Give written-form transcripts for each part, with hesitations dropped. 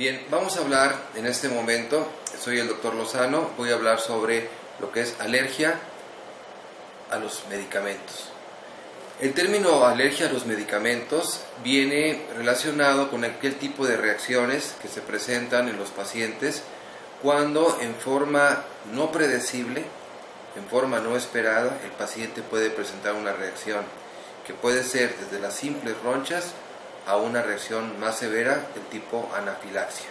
Bien, vamos a hablar en este momento, soy el doctor Lozano, voy a hablar sobre lo que es alergia a los medicamentos. El término alergia a los medicamentos viene relacionado con aquel tipo de reacciones que se presentan en los pacientes cuando en forma no predecible, en forma no esperada, el paciente puede presentar una reacción que puede ser desde las simples ronchas a una reacción más severa del tipo anafilaxia.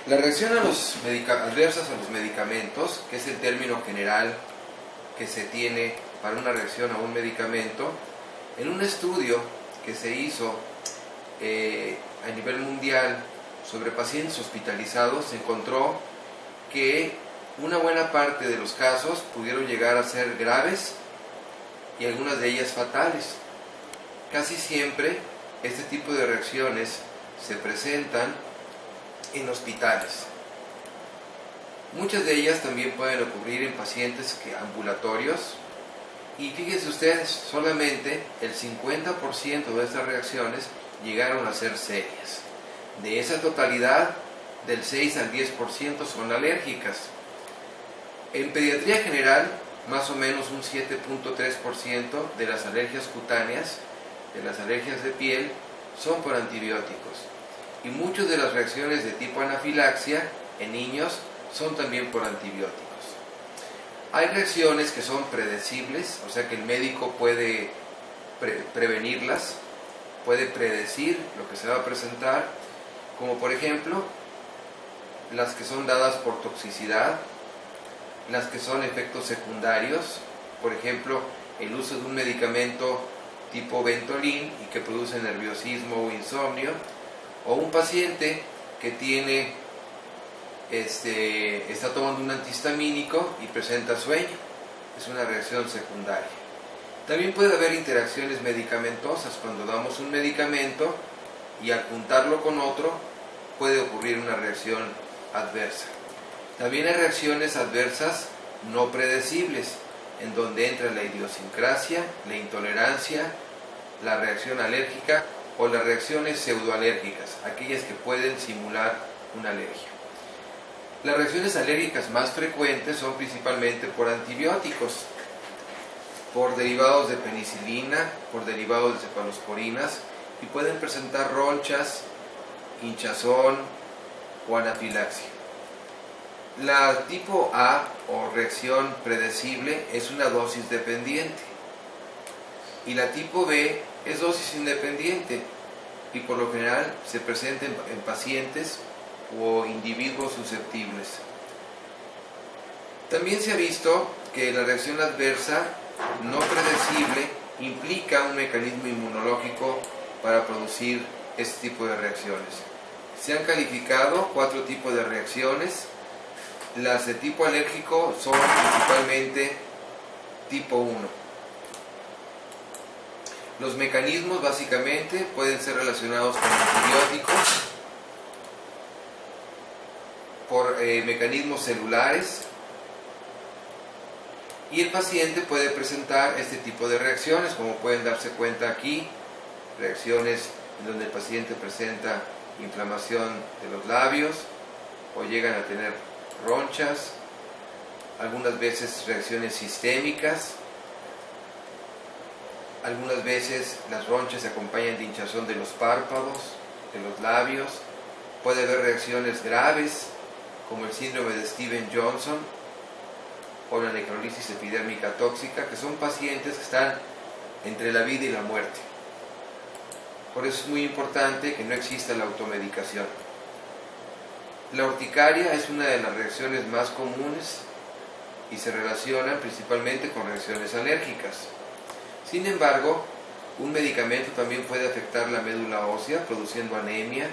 La reacción adversas a los medicamentos, que es el término general que se tiene para una reacción a un medicamento, en un estudio que se hizo a nivel mundial sobre pacientes hospitalizados, se encontró que una buena parte de los casos pudieron llegar a ser graves y algunas de ellas fatales. Casi siempre este tipo de reacciones se presentan en hospitales. Muchas de ellas también pueden ocurrir en pacientes ambulatorios y fíjense ustedes, solamente el 50% de estas reacciones llegaron a ser serias. De esa totalidad, del 6 al 10% son alérgicas. En pediatría general, más o menos un 7.3% de las alergias cutáneas, de las alergias de piel, son por antibióticos. Y muchas de las reacciones de tipo anafilaxia en niños son también por antibióticos. Hay reacciones que son predecibles, o sea que el médico puede prevenirlas, puede predecir lo que se va a presentar, como por ejemplo las que son dadas por toxicidad, las que son efectos secundarios, por ejemplo el uso de un medicamento tipo Ventolin y que produce nerviosismo o insomnio, o un paciente que está tomando un antihistamínico y presenta sueño, es una reacción secundaria. También puede haber interacciones medicamentosas cuando damos un medicamento y al juntarlo con otro puede ocurrir una reacción adversa. También hay reacciones adversas no predecibles, en donde entra la idiosincrasia, la intolerancia, la reacción alérgica o las reacciones pseudoalérgicas, aquellas que pueden simular una alergia. Las reacciones alérgicas más frecuentes son principalmente por antibióticos, por derivados de penicilina, por derivados de cefalosporinas y pueden presentar ronchas, hinchazón o anafilaxia. La tipo A o reacción predecible es una dosis dependiente y la tipo B es dosis independiente y por lo general se presenta en pacientes o individuos susceptibles. También se ha visto que la reacción adversa no predecible implica un mecanismo inmunológico para producir este tipo de reacciones. Se han calificado 4 tipos de reacciones. Las de tipo alérgico son principalmente tipo 1. Los mecanismos básicamente pueden ser relacionados con antibióticos, por mecanismos celulares, y el paciente puede presentar este tipo de reacciones, como pueden darse cuenta aquí, reacciones en donde el paciente presenta inflamación de los labios o llegan a tener ronchas, algunas veces reacciones sistémicas, algunas veces las ronchas se acompañan de hinchazón de los párpados, de los labios, puede haber reacciones graves como el síndrome de Stevens-Johnson o la necrolisis epidérmica tóxica, que son pacientes que están entre la vida y la muerte. Por eso es muy importante que no exista la automedicación. La urticaria es una de las reacciones más comunes y se relaciona principalmente con reacciones alérgicas. Sin embargo, un medicamento también puede afectar la médula ósea, produciendo anemia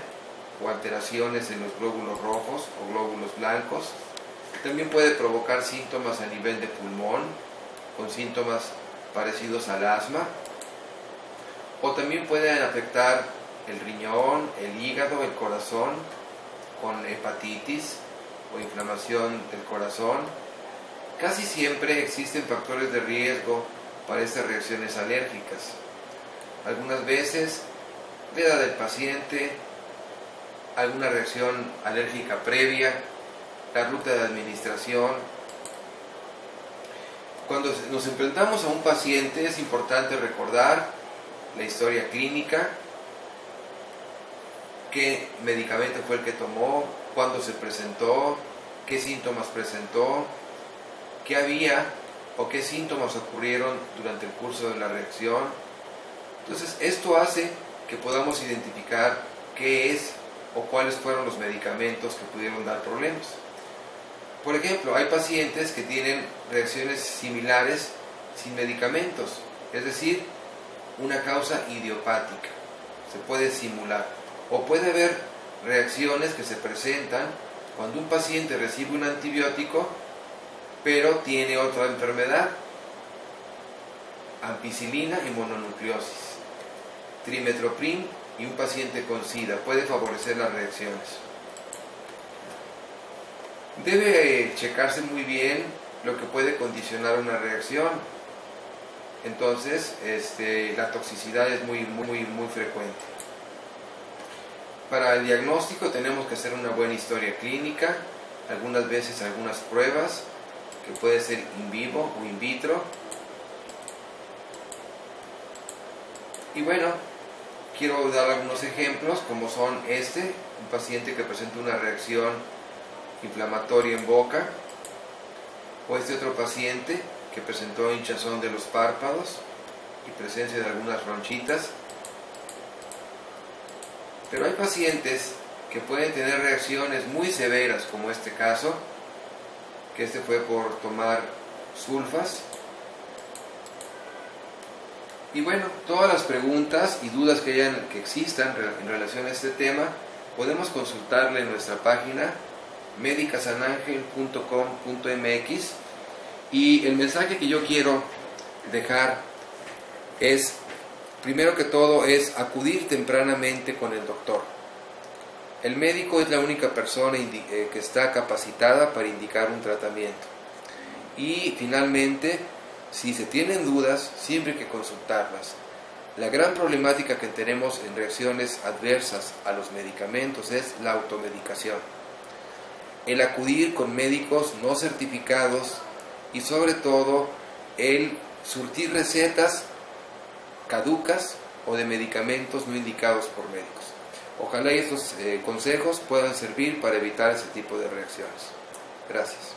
o alteraciones en los glóbulos rojos o glóbulos blancos. También puede provocar síntomas a nivel de pulmón, con síntomas parecidos al asma, o también pueden afectar el riñón, el hígado, el corazón, con hepatitis o inflamación del corazón. Casi siempre existen factores de riesgo para estas reacciones alérgicas. Algunas veces la edad del paciente, alguna reacción alérgica previa, la ruta de administración. Cuando nos enfrentamos a un paciente es importante recordar la historia clínica, qué medicamento fue el que tomó, cuándo se presentó, qué síntomas presentó, qué había o qué síntomas ocurrieron durante el curso de la reacción. Entonces, esto hace que podamos identificar qué es o cuáles fueron los medicamentos que pudieron dar problemas. Por ejemplo, hay pacientes que tienen reacciones similares sin medicamentos, es decir, una causa idiopática, se puede simular. O puede haber reacciones que se presentan cuando un paciente recibe un antibiótico, pero tiene otra enfermedad, ampicilina y mononucleosis, trimethoprim y un paciente con SIDA, puede favorecer las reacciones. Debe checarse muy bien lo que puede condicionar una reacción. Entonces, la toxicidad es muy frecuente. Para el diagnóstico tenemos que hacer una buena historia clínica, algunas veces algunas pruebas, que puede ser in vivo o in vitro. Y bueno, quiero dar algunos ejemplos, como son un paciente que presenta una reacción inflamatoria en boca, o otro paciente que presentó hinchazón de los párpados y presencia de algunas ronchitas. Pero hay pacientes que pueden tener reacciones muy severas, como este caso, que fue por tomar sulfas. Y bueno, todas las preguntas y dudas que existan en relación a este tema, podemos consultarle en nuestra página medicasanangel.com.mx, y el mensaje que yo quiero dejar es, primero que todo, es acudir tempranamente con el doctor. El médico es la única persona que está capacitada para indicar un tratamiento. Y finalmente, si se tienen dudas, siempre hay que consultarlas. La gran problemática que tenemos en reacciones adversas a los medicamentos es la automedicación. El acudir con médicos no certificados y sobre todo el surtir recetas caducas o de medicamentos no indicados por médicos. Ojalá estos consejos puedan servir para evitar ese tipo de reacciones. Gracias.